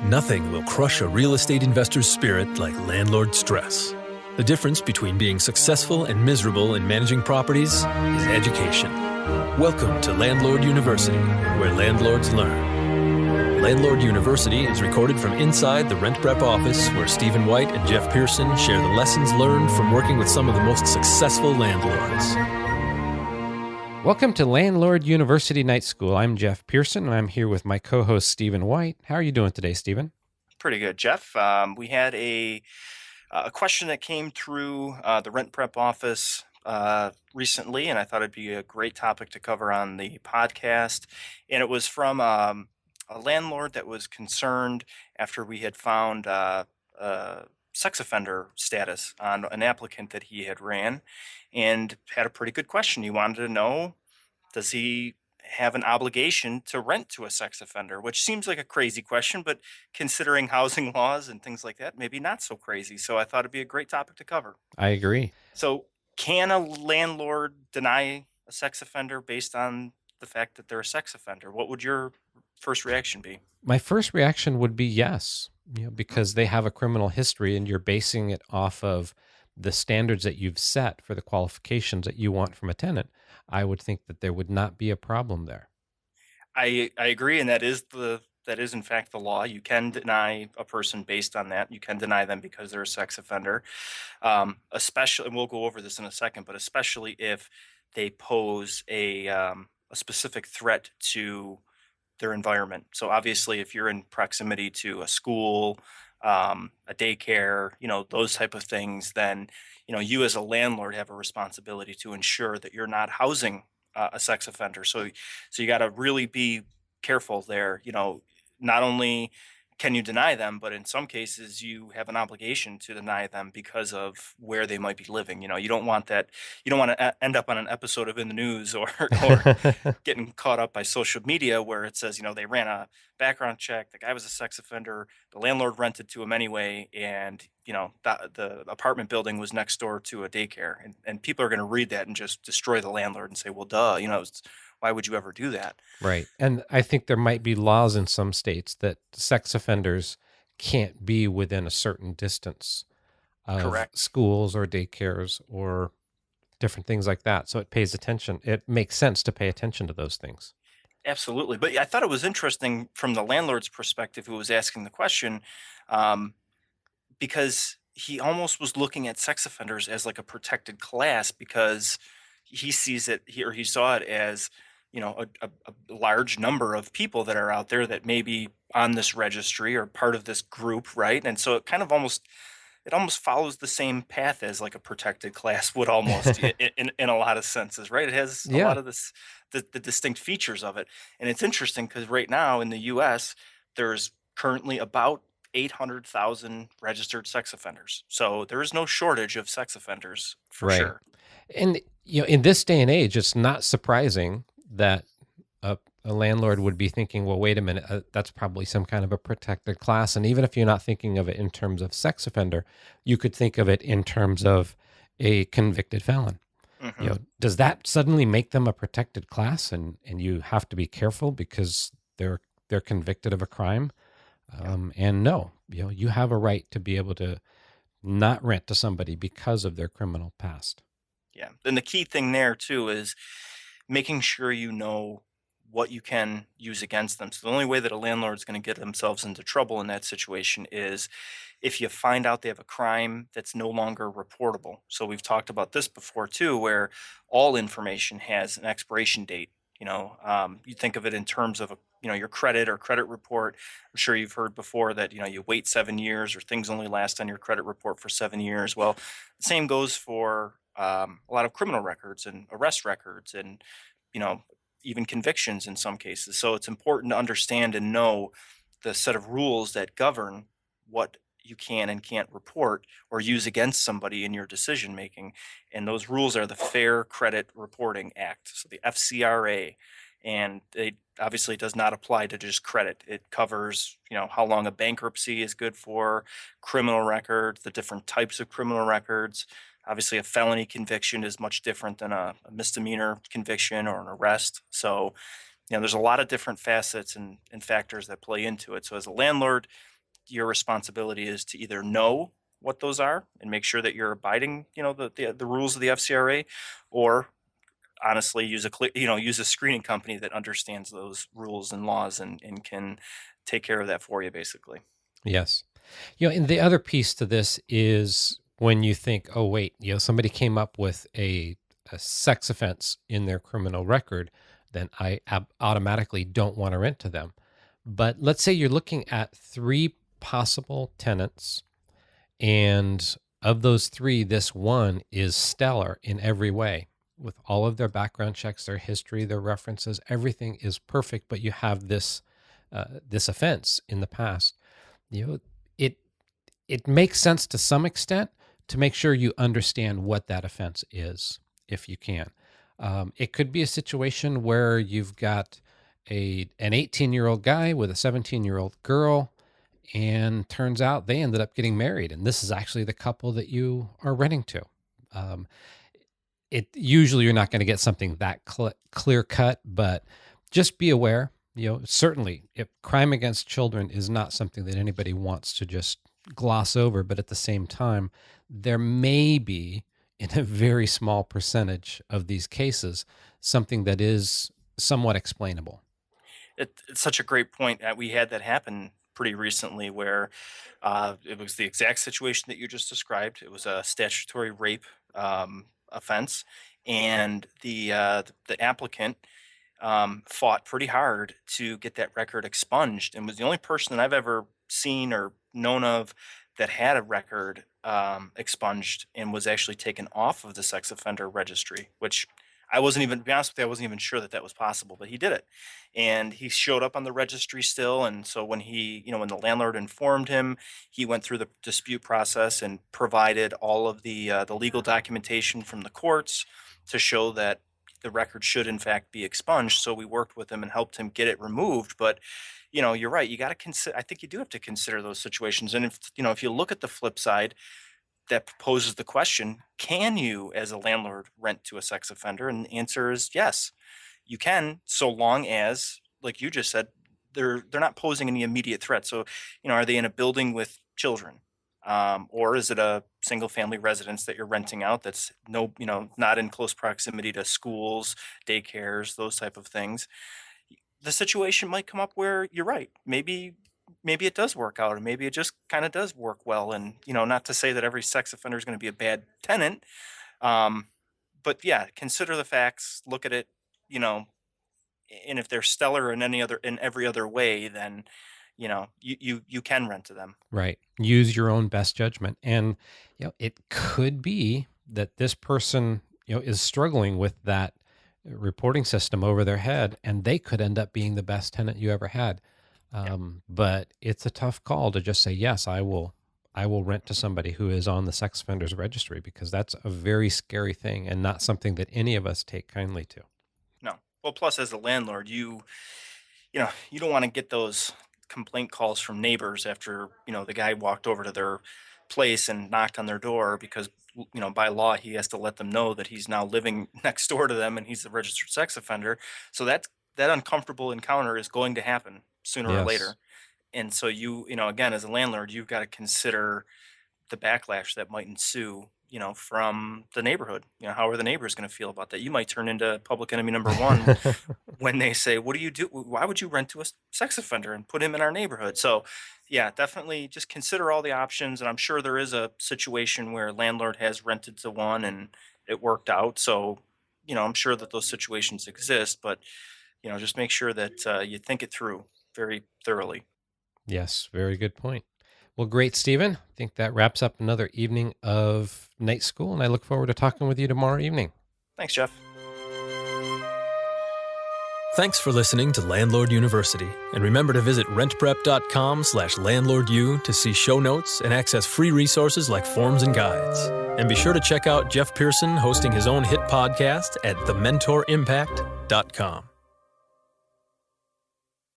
Nothing will crush a real estate investor's spirit like landlord stress. The difference between being successful and miserable in managing properties is education. Welcome to Landlord University, where landlords learn. Landlord University is recorded from inside the RentPrep office, where Stephen White and Jeff Pearson share the lessons learned from working with some of the most successful landlords. Welcome to Landlord University Night School. I'm Jeff Pearson, and I'm here with my co-host, Stephen White. How are you doing today, Stephen? Pretty good, Jeff. We had a question that came through the RentPrep office recently, and I thought it'd be a great topic to cover on the podcast. And it was from a landlord that was concerned after we had found sex offender status on an applicant that he had ran, and had a pretty good question. He wanted to know, does he have an obligation to rent to a sex offender? Which seems like a crazy question, but considering housing laws and things like that, maybe not so crazy. So I thought it'd be a great topic to cover. I agree. So can a landlord deny a sex offender based on the fact that they're a sex offender? What would your first reaction be? My first reaction would be yes, because they have a criminal history and you're basing it off of the standards that you've set for the qualifications that you want from a tenant. I would think that there would not be a problem there. I agree, and that is in fact the law. You can deny a person based on that. You can deny them because they're a sex offender, especially, and we'll go over this in a second, but especially if they pose a specific threat to their environment. So obviously, if you're in proximity to a school, a daycare, those type of things, then you as a landlord have a responsibility to ensure that you're not housing a sex offender. So you got to really be careful there. Not only can you deny them, but in some cases you have an obligation to deny them because of where they might be living. You don't want that. You don't want to end up on an episode of In the News or getting caught up by social media where it says, they ran a background check, the guy was a sex offender, the landlord rented to him anyway, and the apartment building was next door to a daycare, and people are going to read that and just destroy the landlord and say, well, duh, why would you ever do that? Right. And I think there might be laws in some states that sex offenders can't be within a certain distance of Correct. schools or daycares or different things like that. So it pays attention. It makes sense to pay attention to those things. Absolutely. But I thought it was interesting from the landlord's perspective who was asking the question, because he almost was looking at sex offenders as like a protected class because he sees it or he saw it as, a large number of people that are out there that may be on this registry or part of this group, right? And so it almost follows the same path as like a protected class would almost in a lot of senses, right? It has a lot of the distinct features of it. And it's interesting because right now in the US, there's currently about 800,000 registered sex offenders. So there is no shortage of sex offenders for Right. sure. And in this day and age, it's not surprising that a landlord would be thinking, well, wait a minute, that's probably some kind of a protected class. And even if you're not thinking of it in terms of sex offender, you could think of it in terms of a convicted felon. Mm-hmm. Does that suddenly make them a protected class, and you have to be careful because they're convicted of a crime? And no, you have a right to be able to not rent to somebody because of their criminal past. Yeah. And the key thing there too is making sure you know what you can use against them. So the only way that a landlord is going to get themselves into trouble in that situation is if you find out they have a crime that's no longer reportable. So we've talked about this before too, where all information has an expiration date. You think of it in terms of your credit or credit report. I'm sure you've heard before that you wait 7 years or things only last on your credit report for 7 years. Well, the same goes for a lot of criminal records and arrest records and even convictions in some cases. So it's important to understand and know the set of rules that govern what you can and can't report or use against somebody in your decision making. And those rules are the Fair Credit Reporting Act, so the FCRA. And it obviously does not apply to just credit. It covers, how long a bankruptcy is good for, criminal records, the different types of criminal records. Obviously, a felony conviction is much different than a misdemeanor conviction or an arrest. So there's a lot of different facets and factors that play into it. So as a landlord, your responsibility is to either know what those are and make sure that you're abiding, the rules of the FCRA, or honestly use a screening company that understands those rules and laws and can take care of that for you, basically. Yes. And the other piece to this is when you think, oh, wait, somebody came up with a sex offense in their criminal record, then I automatically don't want to rent to them. But let's say you're looking at 3 possible tenants, and of those 3, this one is stellar in every way. With all of their background checks, their history, their references, everything is perfect, but you have this offense in the past. It makes sense to some extent to make sure you understand what that offense is, if you can. It could be a situation where you've got an 18-year-old guy with a 17-year-old girl, and turns out they ended up getting married, and this is actually the couple that you are renting to. Usually you're not going to get something that clear cut, but just be aware. Certainly, if crime against children is not something that anybody wants to just gloss over, but at the same time, there may be, in a very small percentage of these cases, something that is somewhat explainable. It's such a great point. We had that happen pretty recently where it was the exact situation that you just described. It was a statutory rape offense, and the applicant fought pretty hard to get that record expunged, and was the only person that I've ever seen or known of that had a record expunged and was actually taken off of the sex offender registry, which I wasn't even, to be honest with you, I wasn't even sure that was possible, but he did it. And he showed up on the registry still. And so when when the landlord informed him, he went through the dispute process and provided all of the legal documentation from the courts to show that the record should in fact be expunged. So we worked with him and helped him get it removed. But you're right. You got to consider. I think you do have to consider those situations. And if you look at the flip side, that poses the question: can you, as a landlord, rent to a sex offender? And the answer is yes, you can, so long as, like you just said, they're not posing any immediate threat. So, are they in a building with children? Or is it a single family residence that you're renting out that's not in close proximity to schools, daycares, those type of things? The situation might come up where you're right. Maybe it does work out, or maybe it just kind of does work well. And, not to say that every sex offender is going to be a bad tenant. But yeah, consider the facts, look at it, and if they're stellar in every other way, then, you can rent to them. Right. Use your own best judgment. And, it could be that this person, is struggling with that reporting system over their head, and they could end up being the best tenant you ever had. But it's a tough call to just say, yes, I will rent to somebody who is on the sex offenders registry, because that's a very scary thing and not something that any of us take kindly to. No. Well, plus as a landlord, you don't want to get those complaint calls from neighbors after, the guy walked over to their place and knocked on their door, because, by law, he has to let them know that he's now living next door to them and he's a registered sex offender. So that uncomfortable encounter is going to happen sooner or later. And so again, as a landlord, you've got to consider the backlash that might ensue, from the neighborhood. How are the neighbors going to feel about that? You might turn into public enemy number one when they say, what do you do? Why would you rent to a sex offender and put him in our neighborhood? So yeah, definitely just consider all the options. And I'm sure there is a situation where a landlord has rented to one and it worked out. So, I'm sure that those situations exist, but, just make sure that you think it through very thoroughly. Yes, very good point. Well, great, Stephen. I think that wraps up another evening of night school, and I look forward to talking with you tomorrow evening. Thanks, Jeff. Thanks for listening to Landlord University, and remember to visit rentprep.com/landlordu to see show notes and access free resources like forms and guides. And be sure to check out Jeff Pearson hosting his own hit podcast at thementorimpact.com.